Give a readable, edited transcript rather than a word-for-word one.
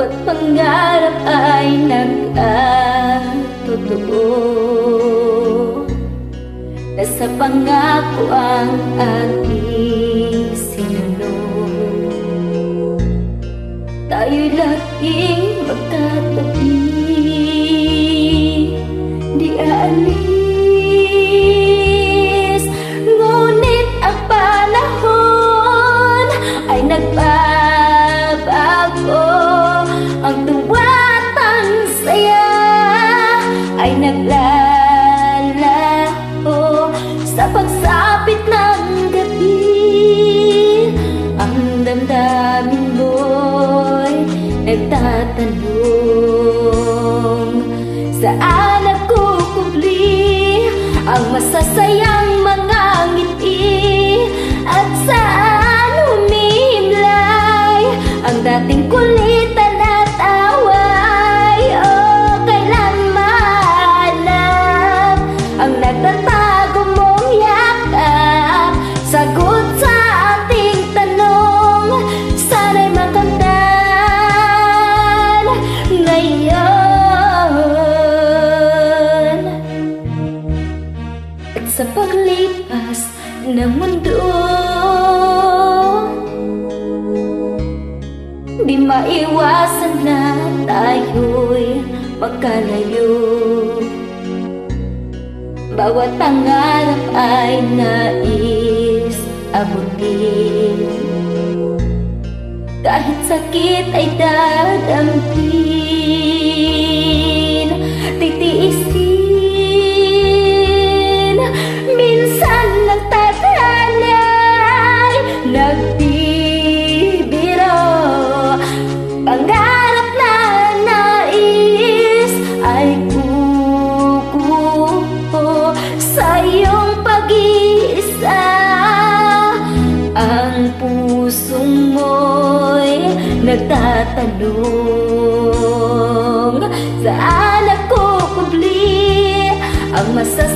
bawat pangarap ay nagkatotoo. Nasa pangako ang ating sinunod. Tayo'y laging magkatabi, di aalis. Ngunit ang panahon ay nagbabago. Ang tuwa at ang saya ay naglalaho. Sa pagsapit ng gabi, ang damdamin mo'y nagtatanong, saan nagkukubli ang masasayang mga ngiti? At saan humihimlay ang dating kulitan at away? O kailan mahanap ang nagtatago mong yakap? Sagot sa ating tanong, sana'y makamtan ngayon. At sa paglipas ng mundo, di maiwasan na tayo'y magkalayo. Bawat pangarap ay nais abutin, kahit sakit ay dadamhin. Titiisin, minsan nagtatanay, nagbibiro. Pangarap na nais ay kukuho sa iyong pag-iisa. Ang puso mo'y nagtatanong, saan nagkukubli ang masasayang